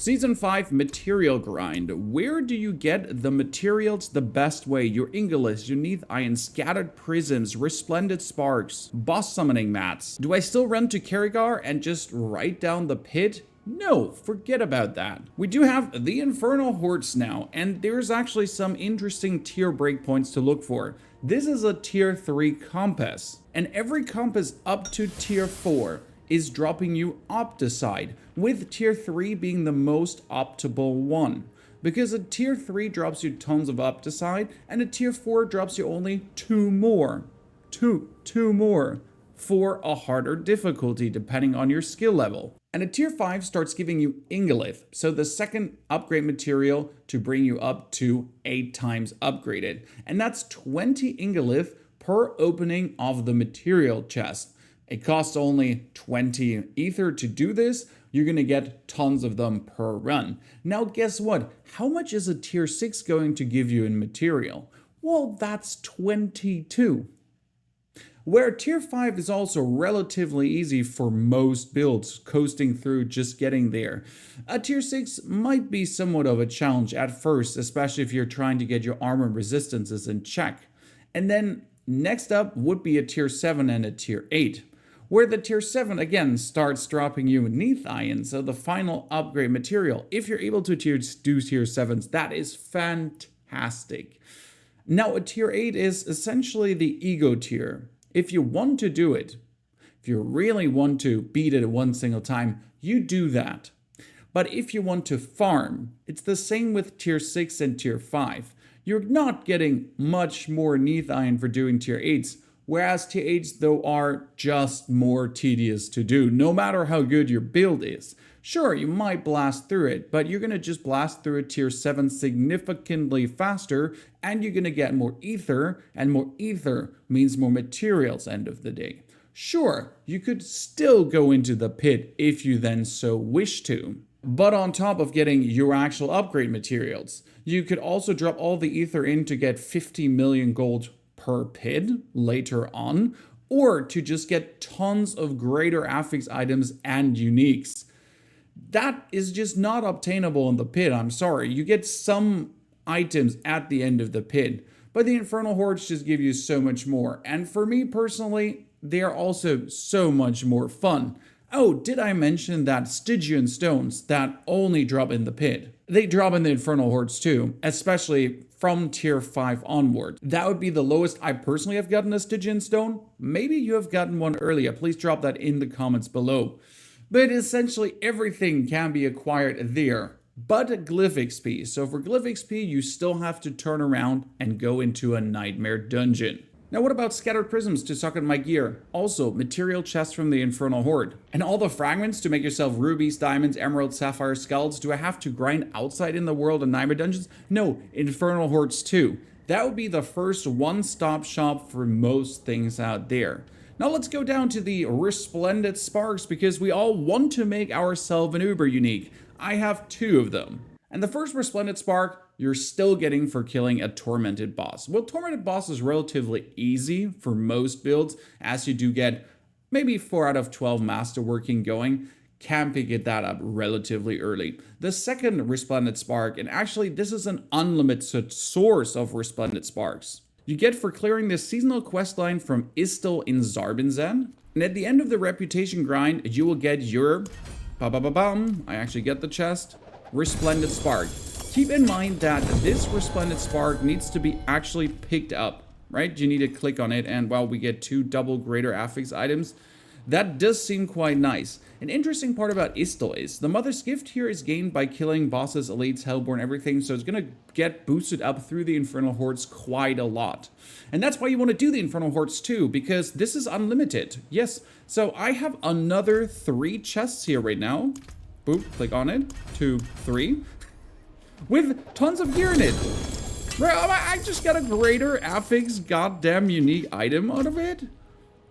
Season 5 Material Grind. Where do you get the materials the best way? Your Ingoliths, your Neath Iron, Scattered Prisms, Resplendent Sparks, Boss Summoning Mats. Do I still run to Kerrigar and just write down the pit? No, forget about that. We do have the infernal hordes now, and there's actually some interesting tier breakpoints to look for. This is a tier 3 compass, and every compass up to tier 4 is dropping you Opticide, with tier 3 being the most optimal one. Because a tier 3 drops you tons of Opticide, and a tier 4 drops you only 2 more. Two more. For a harder difficulty depending on your skill level. And a tier 5 starts giving you Ingolith, so the second upgrade material to bring you up to 8 times upgraded. And that's 20 Ingolith per opening of the material chest. It costs only 20 ether to do this. You're gonna get tons of them per run. Now guess what? How much is a tier 6 going to give you in material? Well, that's 22. Where tier 5 is also relatively easy for most builds, coasting through just getting there. A tier 6 might be somewhat of a challenge at first, especially if you're trying to get your armor resistances in check. And then next up would be a tier 7 and a tier 8. Where the tier 7 again starts dropping you Neath Iron, so the final upgrade material. If you're able to do tier 7s, that is fantastic. Now a tier 8 is essentially the ego tier. If you want to do it, if you really want to beat it one single time, you do that. But if you want to farm, it's the same with tier 6 and tier 5. You're not getting much more Neath Iron for doing tier 8s, whereas tier 8s though are just more tedious to do, no matter how good your build is. Sure, you might blast through it, but you're gonna just blast through a tier 7 significantly faster, and you're gonna get more ether, and more ether means more materials end of the day. Sure, you could still go into the pit if you then so wish to. But on top of getting your actual upgrade materials, you could also drop all the ether in to get 50 million gold per pit later on, or to just get tons of greater affix items and uniques. That is just not obtainable in the pit, I'm sorry. You get some items at the end of the pit, but the infernal hordes just give you so much more. And for me personally, they are also so much more fun. Oh, did I mention that Stygian stones that only drop in the pit? They drop in the infernal hordes too, especially from tier 5 onward. That would be the lowest I personally have gotten a Stygian stone. Maybe you have gotten one earlier. Please drop that in the comments below. But essentially everything can be acquired there, but glyph XP. So for glyph XP, you still have to turn around and go into a nightmare dungeon. Now what about scattered prisms to suck at my gear? Also, material chests from the infernal horde. And all the fragments to make yourself rubies, diamonds, emeralds, sapphires, skulls. Do I have to grind outside in the world and nightmare dungeons? No, infernal hordes too. That would be the first one-stop shop for most things out there. Now let's go down to the Resplendent Sparks, because we all want to make ourselves an uber unique. I have 2 of them. And the first Resplendent Spark, you're still getting for killing a Tormented boss. Well, Tormented boss is relatively easy for most builds, as you do get maybe 4 out of 12 masterworking going. Can pick that up relatively early. The second Resplendent Spark, and actually this is an unlimited source of Resplendent Sparks, you get for clearing this seasonal questline from Istil in Zarbinzen. And at the end of the reputation grind, you will get your I actually get the chest, Resplendent Spark. Keep in mind that this Resplendent Spark needs to be actually picked up, right? You need to click on it, and while we get 2 double greater affix items, that does seem quite nice. An interesting part about Istil is the Mother's Gift here is gained by killing bosses, elites, hellborn, everything, so it's gonna get boosted up through the infernal hordes quite a lot. And that's why you want to do the infernal hordes too, because this is unlimited. Yes, so I have another 3 chests here right now. Boop, click on it. 2, 3. With tons of gear in it. Right, I just got a greater affix goddamn unique item out of it.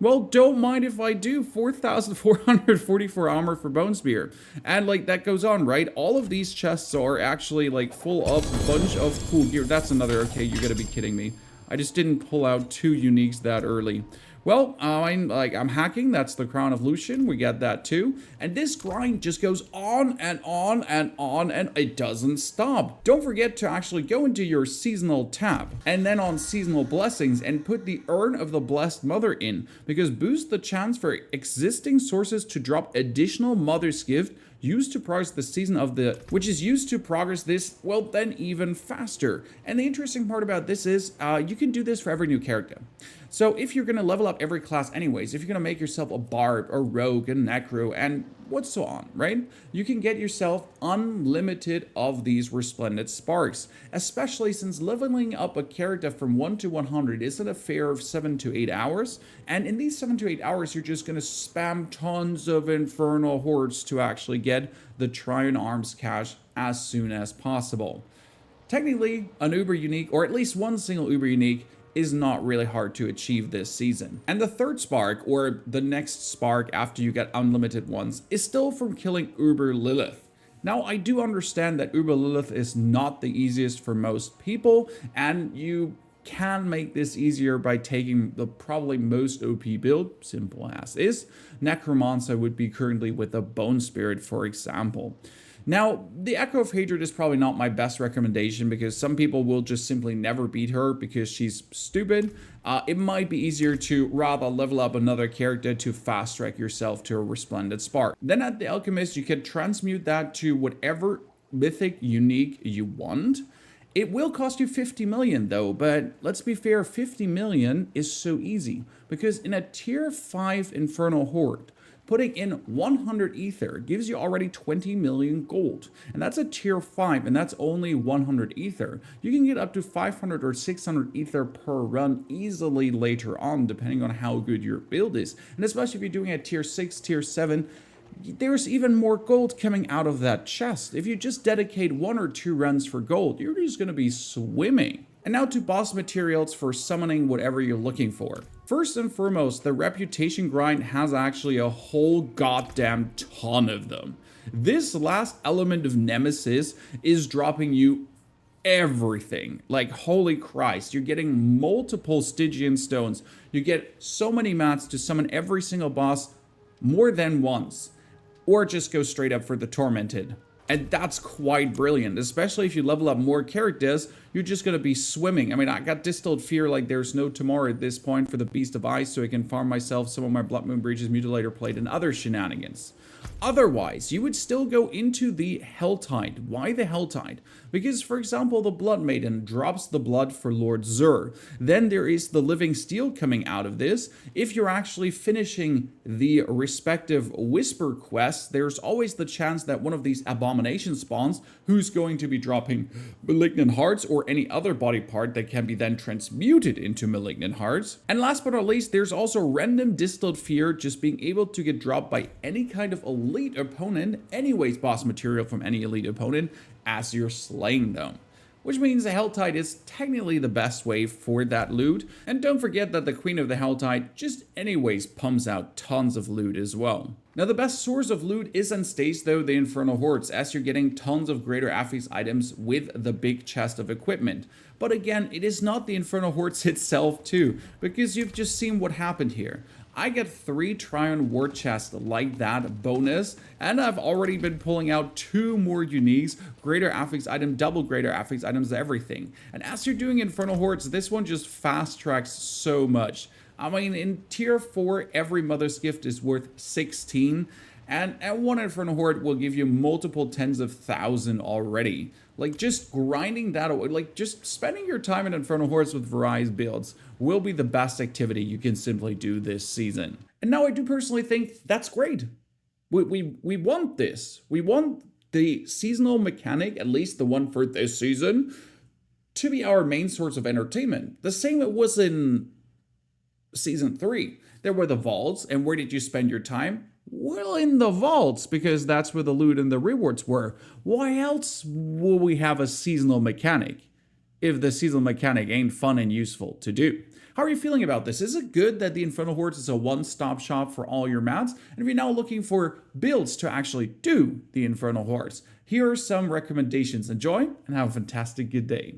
Well, don't mind if I do. 4,444 armor for Bone Spear. And like that goes on, right? All of these chests are actually like full of a bunch of cool gear. That's another, okay, you gotta be kidding me. I just didn't pull out 2 uniques that early. Well, I'm hacking. That's the Crown of Lucian. We get that too. And this grind just goes on and on and on, and it doesn't stop. Don't forget to actually go into your seasonal tab and then on seasonal blessings and put the Urn of the Blessed Mother in, because boost the chance for existing sources to drop additional Mother's Gift used to progress the season of the, which is used to progress this, well, then even faster. And the interesting part about this is you can do this for every new character. So if you're going to level up every class anyways, if you're going to make yourself a bard, a rogue, a necro, and what so on, right? You can get yourself unlimited of these Resplendent Sparks, especially since leveling up a character from 1 to 100 is an affair of 7 to 8 hours. And in these 7 to 8 hours, you're just going to spam tons of infernal hordes to actually get the Triune Arms cache as soon as possible. Technically, an Uber unique, or at least one single Uber unique, is not really hard to achieve this season. And the third spark, or the next spark after you get unlimited ones, is still from killing Uber Lilith. Now, I do understand that Uber Lilith is not the easiest for most people, and you can make this easier by taking the probably most OP build, simple as is. Necromancer would be currently with a Bone Spirit, for example. Now, the Echo of Hatred is probably not my best recommendation because some people will just simply never beat her because she's stupid. It might be easier to rather level up another character to fast track yourself to a Resplendent Spark. Then at the Alchemist, you can transmute that to whatever mythic unique you want. It will cost you 50 million though, but let's be fair, 50 million is so easy because in a tier 5 Infernal Horde, putting in 100 ether gives you already 20 million gold. And that's a tier 5, and that's only 100 ether. You can get up to 500 or 600 ether per run easily later on, depending on how good your build is. And especially if you're doing a tier 6, tier 7, there's even more gold coming out of that chest. If you just dedicate 1 or 2 runs for gold, you're just going to be swimming. And now to boss materials for summoning whatever you're looking for. First and foremost, the reputation grind has actually a whole goddamn ton of them. This last element of Nemesis is dropping you everything. Like, holy Christ, you're getting multiple Stygian stones. You get so many mats to summon every single boss more than once. Or just go straight up for the Tormented. And that's quite brilliant, especially if you level up more characters, you're just going to be swimming. I mean, I got Distilled Fear like there's no tomorrow at this point for the Beast of Ice, so I can farm myself some of my Blood Moon Breaches, Mutilator Plate, and other shenanigans. Otherwise, you would still go into the Helltide. Why the Helltide? Because, for example, the Blood Maiden drops the blood for Lord Zur. Then there is the Living Steel coming out of this. If you're actually finishing the respective Whisper quests, there's always the chance that one of these Abomination spawns, who's going to be dropping Malignant Hearts or any other body part that can be then transmuted into Malignant Hearts. And last but not least, there's also random Distilled Fear just being able to get dropped by any kind of elite opponent, anyways boss material from any elite opponent, as you're slaying them. Which means the Helltide is technically the best way for that loot. And don't forget that the Queen of the Helltide just anyways pumps out tons of loot as well. Now the best source of loot is and stays though the Infernal Hordes, as you're getting tons of Greater Affix items with the big chest of equipment. But again, it is not the Infernal Hordes itself too, because you've just seen what happened here. I get 3 Triune War Chests like that bonus, and I've already been pulling out 2 more uniques, Greater Affix item, double Greater Affix items, everything. And as you're doing Infernal Hordes, this one just fast tracks so much. I mean, in tier 4, every Mother's Gift is worth 16, and one Infernal Horde will give you multiple tens of thousand already. Like, just grinding that, like, just spending your time in Infernal Hordes with various builds will be the best activity you can simply do this season. And now I do personally think that's great. We want this. We want the seasonal mechanic, at least the one for this season, to be our main source of entertainment. The same it was in Season 3. There were the vaults, and where did you spend your time? Well, in the vaults, because that's where the loot and the rewards were. Why else will we have a seasonal mechanic if the seasonal mechanic ain't fun and useful to do? How are you feeling about this? Is it good that the Infernal Hordes is a one-stop shop for all your mats? And if you're now looking for builds to actually do the Infernal Hordes, here are some recommendations. Enjoy and have a fantastic good day.